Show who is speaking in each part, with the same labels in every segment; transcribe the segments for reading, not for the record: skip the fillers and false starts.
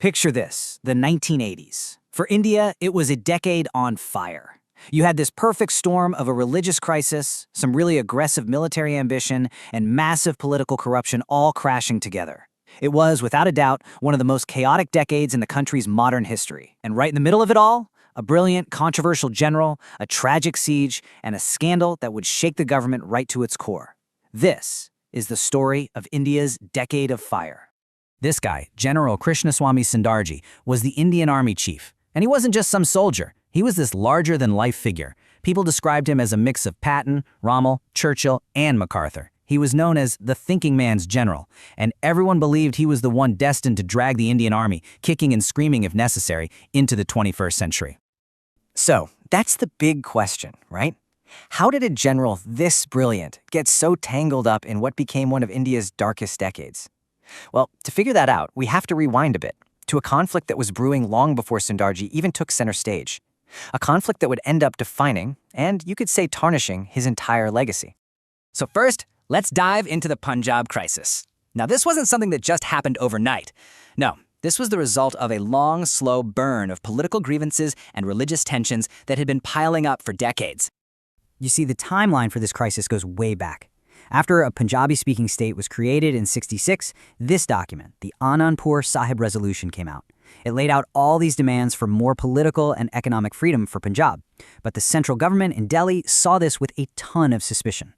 Speaker 1: Picture this, the 1980s. For India, it was a decade on fire. You had this perfect storm of a religious crisis, some really aggressive military ambition, and massive political corruption all crashing together. It was, without a doubt, one of the most chaotic decades in the country's modern history. And right in the middle of it all, a brilliant, controversial general, a tragic siege, and a scandal that would shake the government right to its core. This is the story of India's decade of fire. This guy, General Krishnaswamy Sundarji, was the Indian Army chief. And he wasn't just some soldier. He was this larger-than-life figure. People described him as a mix of Patton, Rommel, Churchill, and MacArthur. He was known as the thinking man's general, and everyone believed he was the one destined to drag the Indian Army, kicking and screaming if necessary, into the 21st century.
Speaker 2: So, that's the big question, right? How did a general this brilliant get so tangled up in what became one of India's darkest decades? Well, to figure that out, we have to rewind a bit, to a conflict that was brewing long before Sundarji even took center stage. A conflict that would end up defining, and you could say tarnishing, his entire legacy.
Speaker 1: So first, let's dive into the Punjab crisis. Now, this wasn't something that just happened overnight. No, this was the result of a long, slow burn of political grievances and religious tensions that had been piling up for decades. You see, the timeline for this crisis goes way back. After a Punjabi-speaking state was created in '66, this document, the Anandpur Sahib Resolution, came out. It laid out all these demands for more political and economic freedom for Punjab. But the central government in Delhi saw this with a ton of suspicion.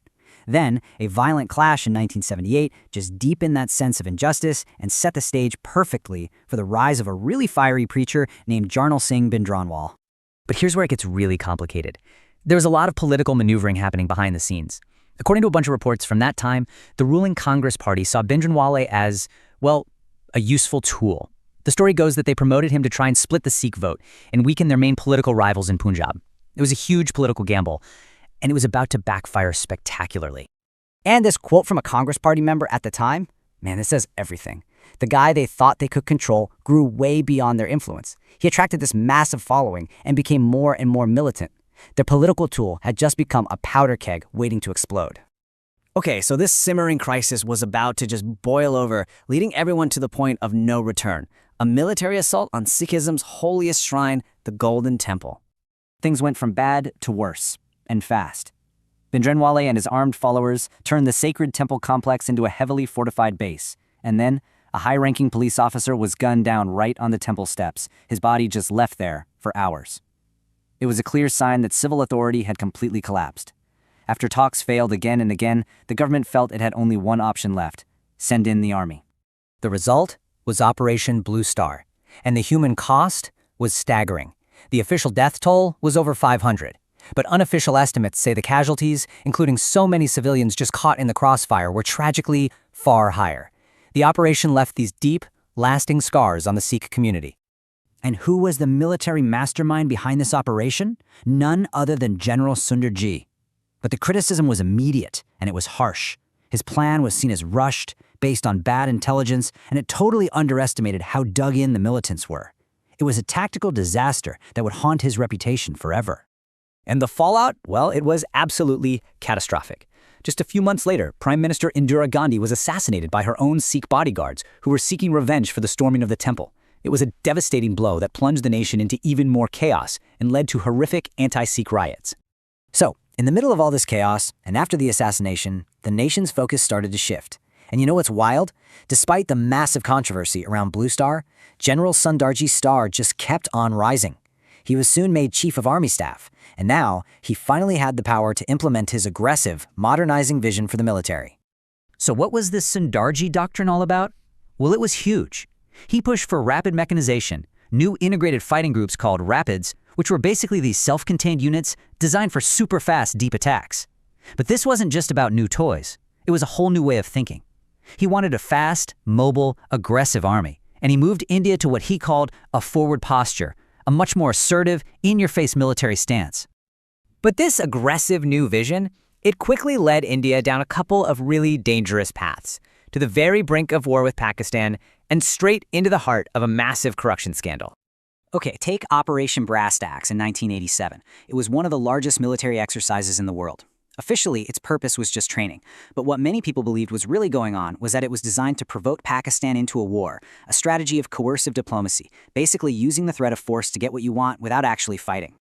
Speaker 1: Then, a violent clash in 1978 just deepened that sense of injustice and set the stage perfectly for the rise of a really fiery preacher named Jarnail Singh Bhindranwale.
Speaker 3: But here's where it gets really complicated. There was a lot of political maneuvering happening behind the scenes. According to a bunch of reports from that time, the ruling Congress party saw Bhindranwale as, well, a useful tool. The story goes that they promoted him to try and split the Sikh vote and weaken their main political rivals in Punjab. It was a huge political gamble, and it was about to backfire spectacularly.
Speaker 2: And this quote from a Congress party member at the time, man, this says everything. The guy they thought they could control grew way beyond their influence. He attracted this massive following and became more and more militant. Their political tool had just become a powder keg waiting to explode. Okay, so this simmering crisis was about to just boil over, leading everyone to the point of no return. A military assault on Sikhism's holiest shrine, the Golden Temple. Things went from bad to worse, and fast. Bhindranwale and his armed followers turned the sacred temple complex into a heavily fortified base. And then, a high-ranking police officer was gunned down right on the temple steps, his body just left there for hours. It was a clear sign that civil authority had completely collapsed. After talks failed again and again, the government felt it had only one option left: send in the army.
Speaker 3: The result was Operation Blue Star, and the human cost was staggering. The official death toll was over 500, but unofficial estimates say the casualties, including so many civilians just caught in the crossfire, were tragically far higher. The operation left these deep, lasting scars on the Sikh community.
Speaker 1: And who was the military mastermind behind this operation? None other than General Sundarji. But the criticism was immediate, and it was harsh. His plan was seen as rushed, based on bad intelligence, and it totally underestimated how dug in the militants were. It was a tactical disaster that would haunt his reputation forever.
Speaker 3: And the fallout, well, it was absolutely catastrophic. Just a few months later, Prime Minister Indira Gandhi was assassinated by her own Sikh bodyguards who were seeking revenge for the storming of the temple. It was a devastating blow that plunged the nation into even more chaos and led to horrific anti-Sikh riots.
Speaker 2: So, in the middle of all this chaos, and after the assassination, the nation's focus started to shift. And you know what's wild? Despite the massive controversy around Blue Star, General Sundarji's star just kept on rising. He was soon made Chief of Army Staff, and now he finally had the power to implement his aggressive, modernizing vision for the military.
Speaker 3: So what was this Sundarji doctrine all about? Well, it was huge. He pushed for rapid mechanization, new integrated fighting groups called Rapids, which were basically these self-contained units designed for super-fast, deep attacks. But this wasn't just about new toys. It was a whole new way of thinking. He wanted a fast, mobile, aggressive army, and he moved India to what he called a forward posture, a much more assertive, in-your-face military stance. But this aggressive new vision, it quickly led India down a couple of really dangerous paths, to the very brink of war with Pakistan and straight into the heart of a massive corruption scandal.
Speaker 1: Okay, take Operation Brass Tacks in 1987. It was one of the largest military exercises in the world. Officially, its purpose was just training, but what many people believed was really going on was that it was designed to provoke Pakistan into a war, a strategy of coercive diplomacy, basically using the threat of force to get what you want without actually fighting.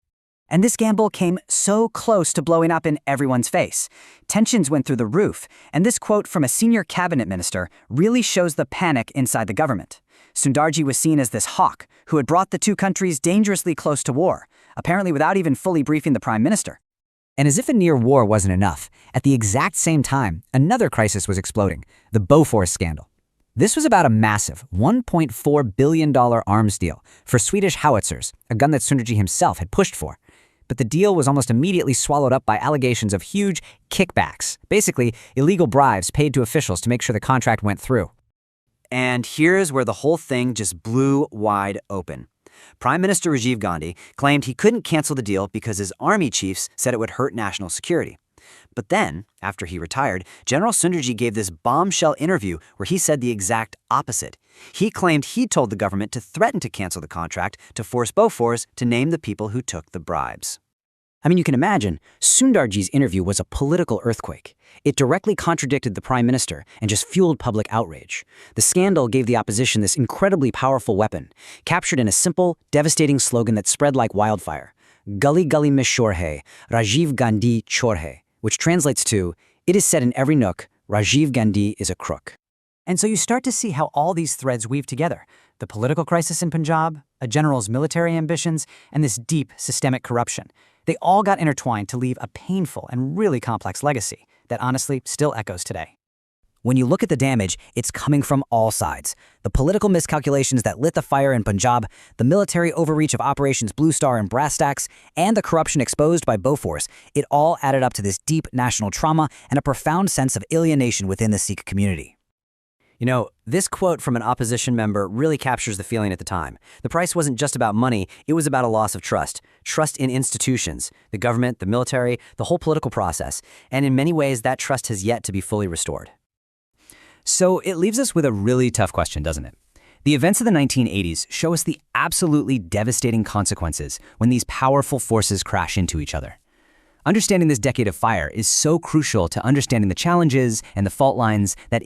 Speaker 1: And this gamble came so close to blowing up in everyone's face. Tensions went through the roof, and this quote from a senior cabinet minister really shows the panic inside the government. Sundarji was seen as this hawk who had brought the two countries dangerously close to war, apparently without even fully briefing the prime minister.
Speaker 2: And as if a near war wasn't enough, at the exact same time, another crisis was exploding, the Bofors scandal. This was about a massive $1.4 billion arms deal for Swedish howitzers, a gun that Sundarji himself had pushed for. But the deal was almost immediately swallowed up by allegations of huge kickbacks, basically illegal bribes paid to officials to make sure the contract went through.
Speaker 1: And here's where the whole thing just blew wide open. Prime Minister Rajiv Gandhi claimed he couldn't cancel the deal because his army chiefs said it would hurt national security. But then, after he retired, General Sundarji gave this bombshell interview where he said the exact opposite. He claimed he'd told the government to threaten to cancel the contract to force Bofors to name the people who took the bribes. I mean, you can imagine, Sundarji's interview was a political earthquake. It directly contradicted the prime minister and just fueled public outrage. The scandal gave the opposition this incredibly powerful weapon, captured in a simple, devastating slogan that spread like wildfire. Gully Gully Mein Shor Hai, Rajiv Gandhi Chor Hai, which translates to, it is said in every nook, Rajiv Gandhi is a crook. And so you start to see how all these threads weave together. The political crisis in Punjab, a general's military ambitions, and this deep systemic corruption. They all got intertwined to leave a painful and really complex legacy that honestly still echoes today. When you look at the damage, it's coming from all sides. The political miscalculations that lit the fire in Punjab, the military overreach of Operations Blue Star and Brass Stacks, and the corruption exposed by Bofors, it all added up to this deep national trauma and a profound sense of alienation within the Sikh community. You know, this quote from an opposition member really captures the feeling at the time. The price wasn't just about money, it was about a loss of trust. Trust in institutions, the government, the military, the whole political process. And in many ways, that trust has yet to be fully restored. So it leaves us with a really tough question, doesn't it? The events of the 1980s show us the absolutely devastating consequences when these powerful forces crash into each other. Understanding this decade of fire is so crucial to understanding the challenges and the fault lines that